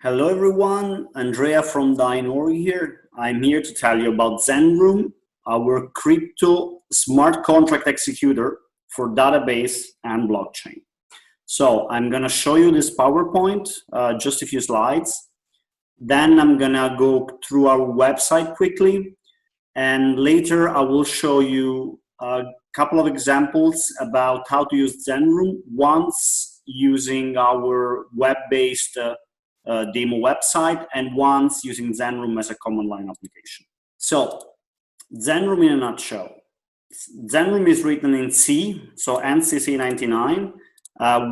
Hello everyone, Andrea from D'Intino here. I'm here to tell you about Zenroom, our crypto smart contract executor for database and blockchain. So I'm gonna show you this PowerPoint, just a few slides. Then I'm gonna go through our website quickly. And later I will show you a couple of examples about how to use Zenroom once using our web-based demo website and once using Zenroom as a command line application. So Zenroom in a nutshell. Zenroom is written in C, so NCC 99.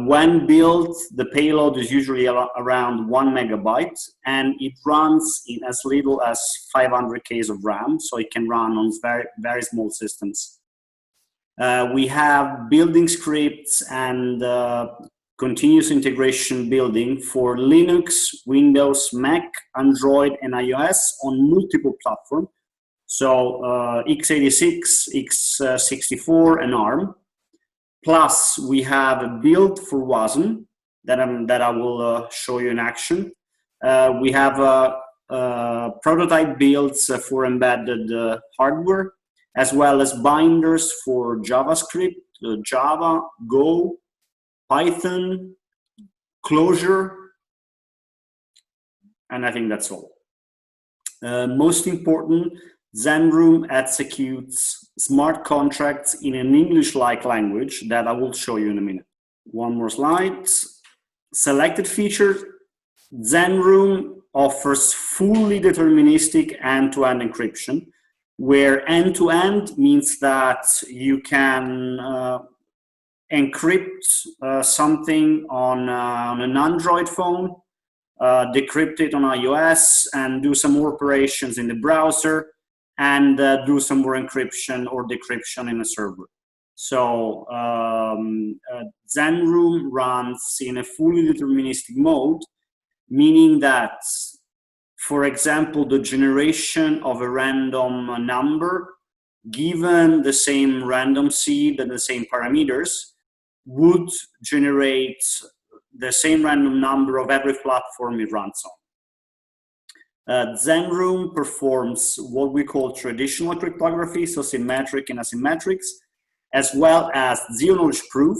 When built, the payload is usually around 1 megabyte, and it runs in as little as 500 Ks of RAM, so it can run on very small systems. We have building scripts and continuous integration building for Linux, Windows, Mac, Android, and iOS on multiple platforms. So x86, x64, and ARM. Plus, we have a build for WASM that I will show you in action. We have prototype builds for embedded hardware, as well as binders for JavaScript, Java, Go, Python, Clojure, and I think that's all. Most important, Zenroom executes smart contracts in an English-like language that I will show you in a minute. One more slide. Selected features. Zenroom offers fully deterministic end-to-end encryption, where end-to-end means that you can encrypt something on an Android phone, decrypt it on iOS, and do some more operations in the browser, and do some more encryption or decryption in a server. So Zenroom runs in a fully deterministic mode, meaning that, for example, the generation of a random number, given the same random seed and the same parameters, would generate the same random number of every platform it runs on. Zenroom performs what we call traditional cryptography, so symmetric and asymmetrics, as well as zero-knowledge proof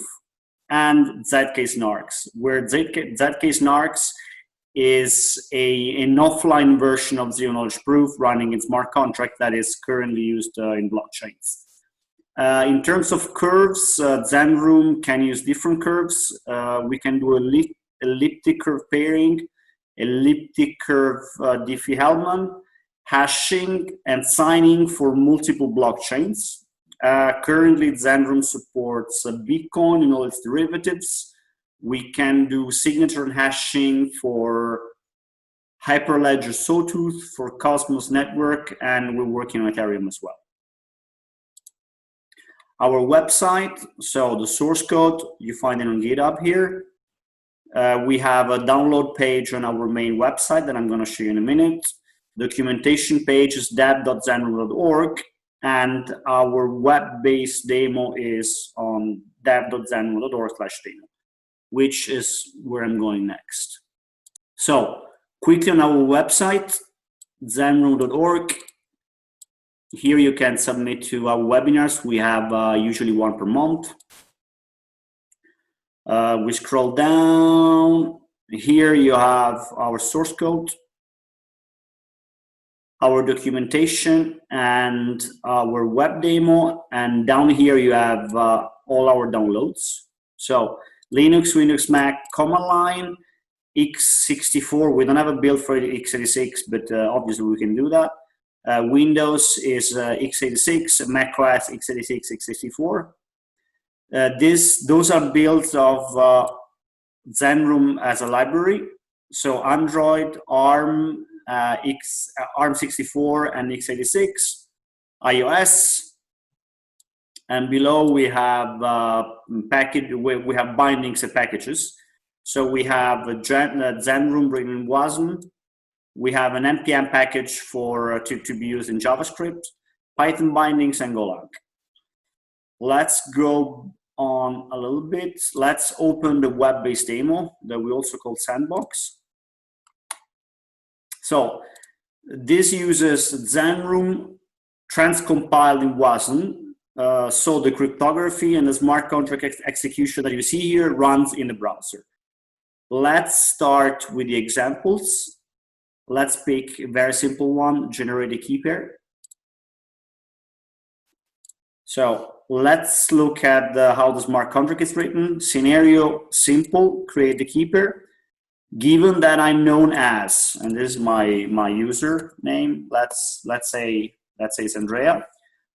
and ZK snarks, where ZK snarks is an offline version of zero-knowledge proof running in smart contract that is currently used in blockchains. In terms of curves, Zenroom can use different curves. We can do elliptic curve pairing, elliptic curve Diffie-Hellman, hashing, and signing for multiple blockchains. Currently, Zenroom supports Bitcoin and all its derivatives. We can do signature and hashing for Hyperledger Sawtooth, for Cosmos Network, and we're working on Ethereum as well. Our website, so the source code, you find it on GitHub here. We have a download page on our main website that I'm going to show you in a minute. Documentation page is dev.zenroom.org, and our web-based demo is on dev.zenroom.org/demo, which is where I'm going next. So, quickly on our website, zenroom.org. Here you can submit to our webinars. We have usually one per month. We scroll down. Here you have our source code, our documentation, and our web demo. And down here you have all our downloads. So Linux, Windows, Mac, command line, x64. We don't have a build for x86, but obviously we can do that. Windows is x86, Mac OS x86, x64. Those are builds of Zenroom as a library. So Android, ARM, ARM64 and x86, iOS, and below we have we have bindings and packages. So we have a Zenroom written in WASM. We have an npm package for to be used in JavaScript, Python bindings, and Golang. Let's go on a little bit. Let's open the web-based demo that we also call Sandbox. So this uses Zenroom transcompiled in WASM. So the cryptography and the smart contract execution that you see here runs in the browser. Let's start with the examples. Let's pick a very simple one, generate a key pair. So let's look at how the smart contract is written. Scenario, simple, create the key pair. Given that I'm known as, and this is my user name, let's say it's Andrea.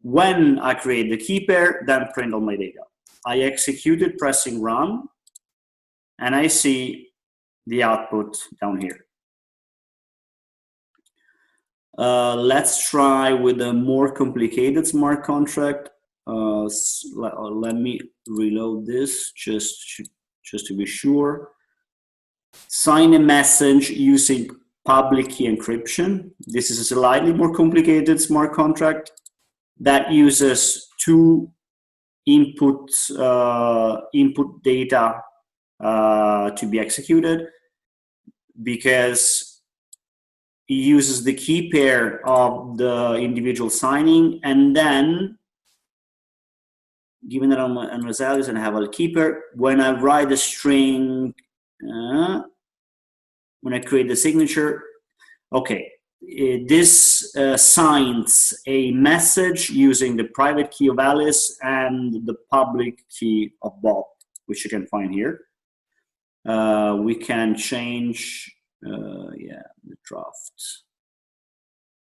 When I create the key pair, then print all my data. I execute it pressing run, and I see the output down here. Let's try with a more complicated smart contract. Let me reload this just to be sure. Sign a message using public key encryption. This is a slightly more complicated smart contract that uses two input data to be executed, because it uses the key pair of the individual signing, and then given that I'm on Rosales and I have a key pair, when I write a string, when I create the signature, okay, this signs a message using the private key of Alice and the public key of Bob, which you can find here. We can change, yeah, the draft.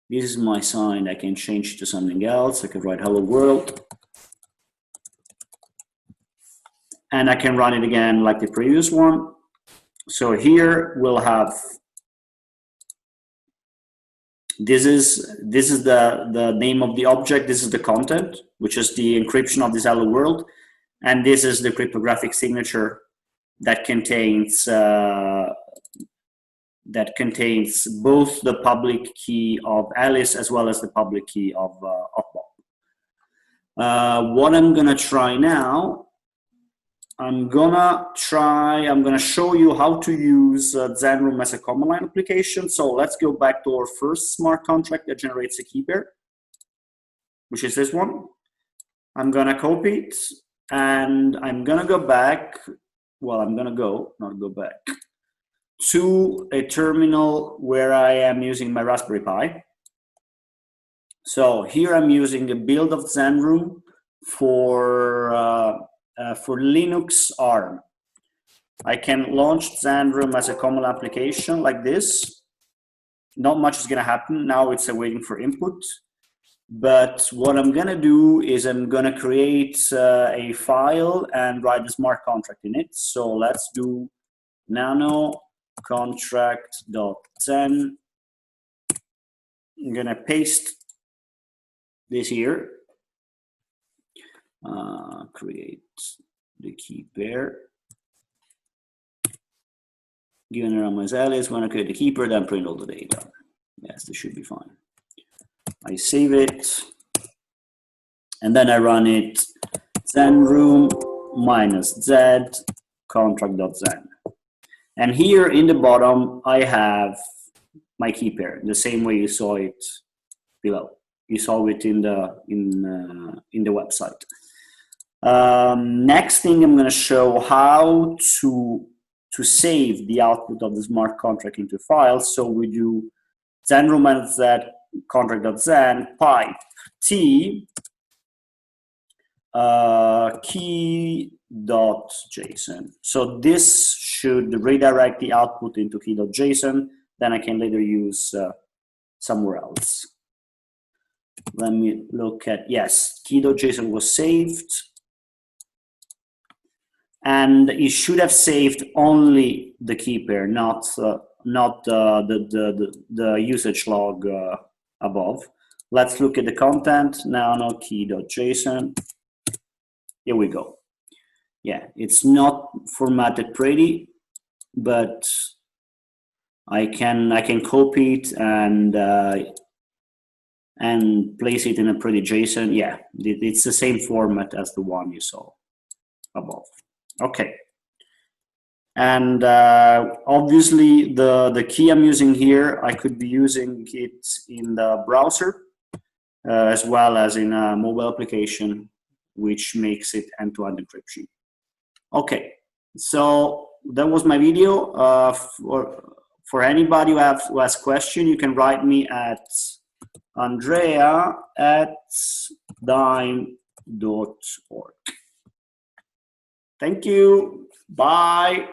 This is my sign. I can change to something else. I can write hello world. And I can run it again like the previous one. So here we'll have, this is the name of the object. This is the content, which is the encryption of this hello world. And this is the cryptographic signature that contains both the public key of Alice as well as the public key of Bob. What I'm gonna try now, I'm gonna show you how to use Zenroom as a command line application. So let's go back to our first smart contract that generates a key pair, which is this one. I'm gonna copy it, and I'm gonna go back. Well, I'm gonna not go back, to a terminal where I am using my Raspberry Pi. So here I'm using a build of Zenroom for Linux ARM. I can launch Zenroom as a common application like this. Not much is gonna happen. Now it's waiting for input. But what I'm gonna do is I'm gonna create a file and write a smart contract in it. So let's do nano contract.zen. I'm gonna paste this here. Create the key pair. Given around my Alice, when I create the key pair, then print all the data. Yes, this should be fine. I save it, and then I run it Zenroom -z contract.zen. And here in the bottom, I have my key pair, the same way you saw it below. You saw it in the website. Next thing, I'm going to show how to save the output of the smart contract into files. So we do Zenroom -z contract.zen pipe t key.json. So this should redirect the output into key.json. Then I can later use somewhere else. Let me look at, yes, key.json was saved. And it should have saved only the key pair, not the usage log above. Let's look at the content. Nano key.json. Here we go. Yeah, it's not formatted pretty, but I can copy it and place it in a pretty JSON. Yeah, it's the same format as the one you saw above. Okay. And obviously, the key I'm using here, I could be using it in the browser as well as in a mobile application, which makes it end-to-end encryption. Okay, so that was my video. For anybody who has question, you can write me at andrea@dyn.org. Thank you. Bye.